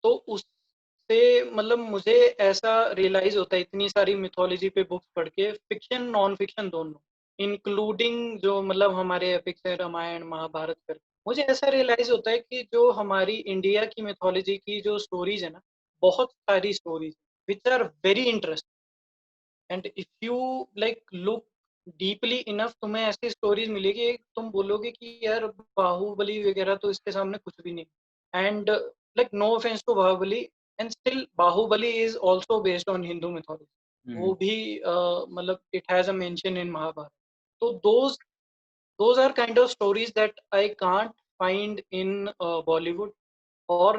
तो उससे मतलब मुझे ऐसा रियलाइज होता है इतनी सारी मिथोलॉजी पे बुक्स पढ़ के, फिक्शन नॉन फिक्शन दोनों, इंक्लूडिंग जो मतलब हमारे एपिक्स है रामायण महाभारत कर, मुझे ऐसा रियलाइज होता है कि जो हमारी इंडिया की मिथोलॉजी की जो स्टोरीज है ना, बहुत सारी stories which are very interesting, and if you like look deeply enough, तुम्हें ऐसी स्टोरीज मिलेगी तुम बोलोगे कि यार बाहुबली वगैरह तो इसके सामने कुछ भी नहीं। And like no offence to Baahubali, and still Baahubali is also based on Hindu mythology, वो भी मतलब it has a mention in Mahabharata. तो those are kind of stories that I can't find in Bollywood, और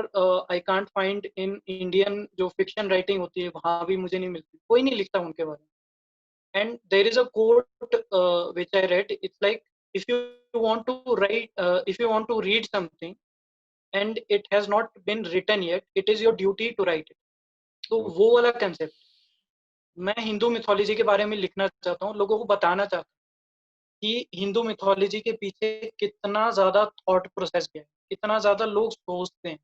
I can't find in Indian जो fiction writing होती है वहां भी मुझे नहीं मिलती, कोई नहीं लिखता उनके बारे में। And there is a quote which I read. It's like, if you want to write, if you want to read something and it has not been written yet, it is your duty to write it. तो वो वाला concept मैं Hindu mythology के बारे में लिखना चाहता हूँ, लोगों को बताना चाहता हूँ कि हिंदू मिथोलॉजी के पीछे कितना ज्यादा थॉट प्रोसेस गया है, कितना ज्यादा लोग सोचते हैं।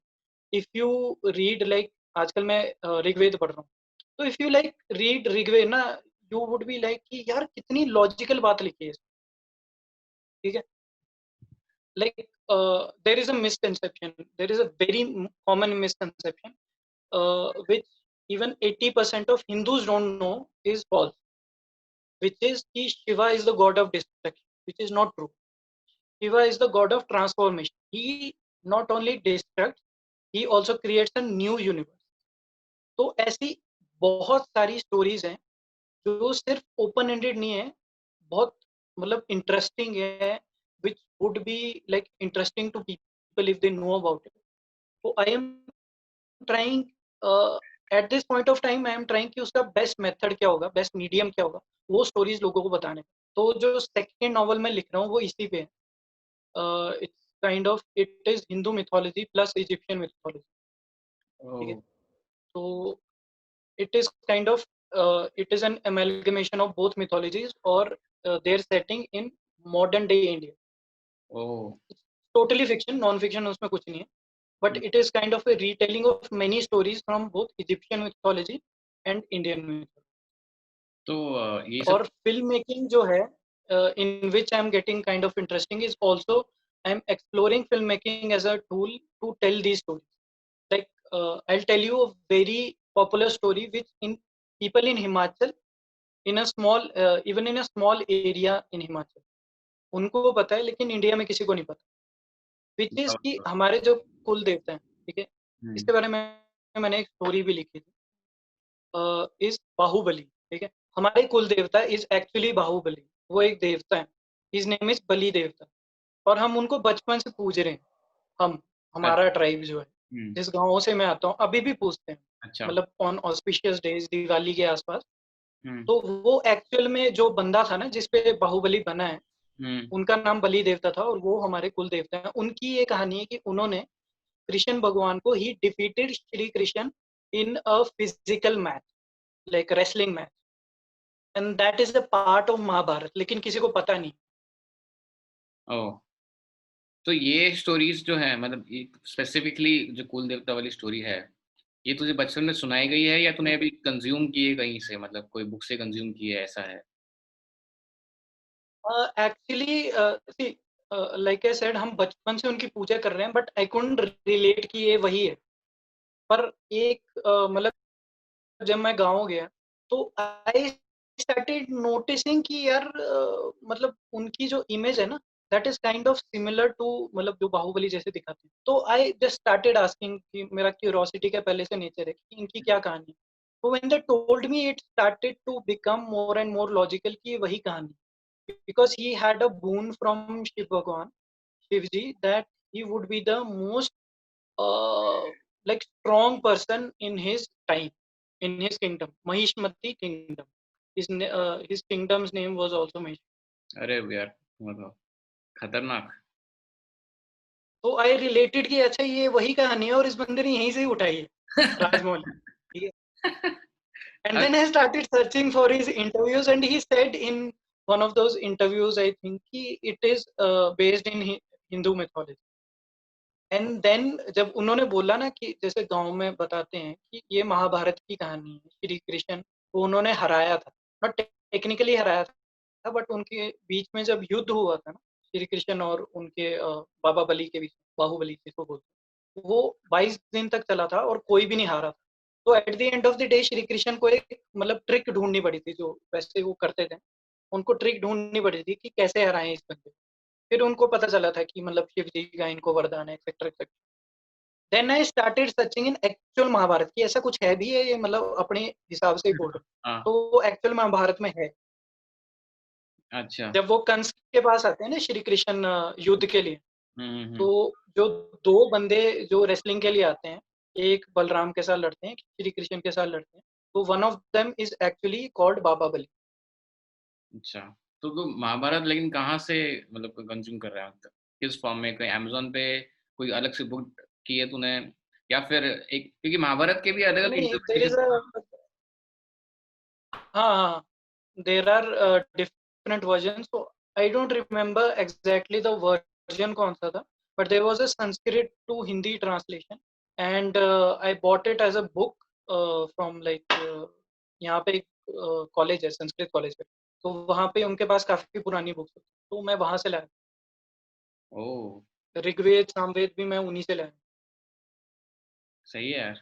इफ यू रीड लाइक, आजकल मैं ऋग्वेद पढ़ रहा हूँ, तो if you like read Rigveda ना, यू वुड बी लाइक कि यार कितनी लॉजिकल बात लिखी है, ठीक है। Like there is a misconception, there is a very common misconception which even 80% of Hindus don't know is false, which is कि Shiva is the god of destruction, which is not true. Shiva is the god of transformation. He not only destructs, he also creates a new universe. तो ऐसी बहुत सारी stories हैं जो सिर्फ open ended नहीं है, बहुत मतलब इंटरेस्टिंग है, which would be like interesting to people if they know about it. So I am trying at this point of time I am trying कि उसका बेस्ट मेथड क्या होगा, बेस्ट मीडियम क्या होगा, वो स्टोरीज लोगों को बताने का। तो जो सेकंड नॉवल मैं लिख रहा हूँ वो इसी पे है। It's kind of, it is Hindu mythology plus Egyptian mythology, ठीक है। Oh, तो it is kind of it is an amalgamation of both mythologies or their setting in modern day India. oh. It's totally fiction, non fiction उसमें कुछ नहीं है, but it is kind of a retelling of many stories from both Egyptian mythology and Indian mythology. तो ये सब और film making जो है, in which I am getting kind of interesting is also I am exploring filmmaking as a tool to tell these stories. Like I'll tell you a very popular story which in people in Himachal, in a small even in a small area in Himachal, उनको पता है लेकिन India में किसी को नहीं पता, which is बताओ कि तो। हमारे जो कुल देवता हैं, ठीक है, हम्म। इसके बारे में मैंने एक स्टोरी भी लिखी थी, इज बाहुबली, ठीक है। हमारे कुल देवता इज एक्चुअली बाहुबली, वो एक देवता है, हिज नेम इज बलि देवता, और हम उनको बचपन से पूज रहे हैं। हम, हमारा अच्छा। ट्राइब जो है, हम्म। जिस गाँव से मैं आता हूँ अभी भी पूछते हैं, अच्छा। मतलब ऑन ऑस्पिशियस डेज दिवाली के आसपास। हम्म। तो वो एक्चुअल में जो बंदा था ना जिसपे बाहुबली बना है, हम्म। उनका नाम बलि देवता था, और वो हमारे कुल देवता हैं। उनकी ये कहानी है कि उन्होंने कृष्ण भगवान को ही defeated Shri Krishna in a physical match, like wrestling match, and that is a part of Mahabharata, लेकिन किसी को पता नहीं। ओ, तो ये स्टोरीज जो है मतलब स्पेसिफिकली जो कुल देवता वाली स्टोरी है, ये तुझे बचपन में सुनाई गई है या तूने अभी कंज्यूम की है कहीं से, मतलब कोई बुक से कंज्यूम की है, ऐसा है? Actually see, like I said, हम बचपन से उनकी पूजा कर रहे हैं, बट आई कुडंट रिलेट कि ये वही है। पर एक मतलब जब मैं गाँव गया तो आई स्टार्टेड नोटिसिंग कि यार मतलब उनकी जो इमेज है ना, that is kind of similar to, मतलब जो बाहुबली जैसे दिखाते हैं। तो आई जस्ट स्टार्टेड आस्किंग कि मेरा क्यूरोसिटी का पहले से नेचर है कि इनकी क्या कहानी है। तो when they told me it started to become more and more logical कि ये वही कहानी, because he had a boon from Shiv Bhagwan, Shivji, that he would be the most uh, like strong person in his time, in his kingdom, Mahishmati kingdom. His kingdom's name was also Mahish. अरे यार, मतलब खतरनाक। तो I related कि अच्छा ये वही कहानी है और इस बंदे ने यहीं से ही उठाई है, राजमौली, ठीक है। And then I started searching for his interviews, and he said in one of those interviews, I think it is based in Hindu mythology. And then जब उन्होंने बोला ना कि जैसे गाँव में बताते हैं कि ये महाभारत की कहानी है, श्री कृष्ण को उन्होंने हराया था, नॉट टेक्निकली हराया था बट उनके बीच में जब युद्ध हुआ था ना, श्री कृष्ण और उनके बाबा बलि के बीच, बाहुबली जिसको बोलते हैं, वो 22 दिन तक चला था और कोई भी नहीं हारा था। तो eight the end of the day Shri Krishna को एक मतलब ट्रिक ढूँढनी पड़ी थी जो वैसे वो करते थे। उनको ट्रिक ढूँढनी पड़ी थी कि कैसे हराएँ इस बंदे को। फिर उनको पता चला था कि मतलब शिव जी का इनको वरदान है etcetera etcetera. Then I started searching in actual Mahabharata कि ऐसा कुछ है भी है ये मतलब अपने हिसाब से ही बोल रहे हैं। हाँ, तो वो एक्चुअल महाभारत में है। अच्छा। जब वो कंस के पास आते हैं ना श्री कृष्ण युद्ध के लिए, हुँ, हुँ, तो हुँ। जो 2 बंदे जो रेसलिंग के लिए आते हैं, एक बलराम के साथ लड़ते हैं, एक श्री कृष्ण के साथ लड़ते हैं। तो one of them is actually called Baba Bali. अच्छा, तो तुम महाभारत लेकिन कहाँ से मतलब कंज़्यूम कर रहा है मतलब? किस फॉर्म में? कहीं अमेज़न पे कोई अलग से बुक की है तूने? या फिर एक क्योंकि महाभारत के भी अलग-अलग नहीं, देयर इंटरप्रिटेशन इज़ अ हाँ, हाँ। There are different versions so I don't remember exactly the version कौन सा था but there was a Sanskrit to Hindi translation and I bought it as a book from like यहाँ पे एक कॉलेज है Sanskrit college है तो वहाँ पे उनके पास काफी पुरानी बुक्स है तो मैं वहाँ से लाया ओह! ऋग्वेद सामवेद भी मैं उन्हीं से लाया सही है यार।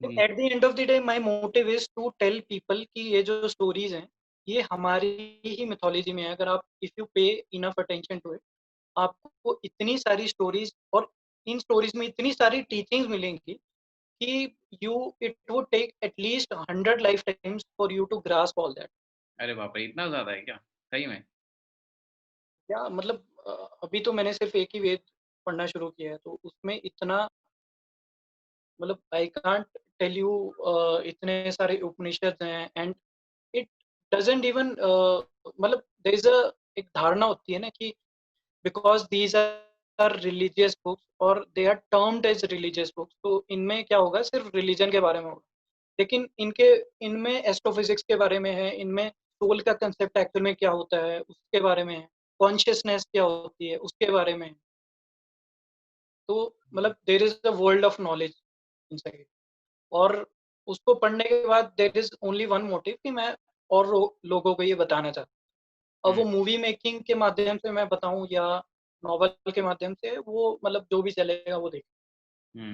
तो hmm, at the end of the day my motive is to tell people कि ये जो स्टोरीज हैं ये हमारी ही मिथोलॉजी में है अगर आप इफ यू पे इनफ अटेंशन टू इट आपको इतनी सारी स्टोरीज और इन स्टोरीज में इतनी सारी टीचिंग्स मिलेंगी कि you it would take at least 100 life times for you to grasp all that अरे बाप रे! इतना ज़्यादा है क्या? सही में? या मतलब अभी तो मैंने सिर्फ एक ही वेद पढ़ना शुरू किया है तो उसमें इतना मतलब आई कांट टेल यू इतने सारे उपनिषद हैं एंड इट डजंट इवन मतलब देयर इज अ एक धारणा होती है ना कि because these are religious books और they are termed as religious books तो इनमें क्या होगा सिर्फ रिलीजन के बारे में होगा लेकिन इनके इनमें एस्ट्रोफिजिक्स के बारे में है इनमें सोल का कंसेप्ट एक्चुअल में क्या होता है उसके बारे में है कॉन्शियसनेस क्या होती है उसके बारे में है तो मतलब there is a world of knowledge inside और उसको पढ़ने के बाद there is only one motive कि मैं और लोगों को ये बताना चाहता हूँ अब हुँ, वो मूवी मेकिंग के माध्यम से मैं बताऊं या नॉवल के माध्यम से वो मतलब जो भी चलेगा वो देख हुँ।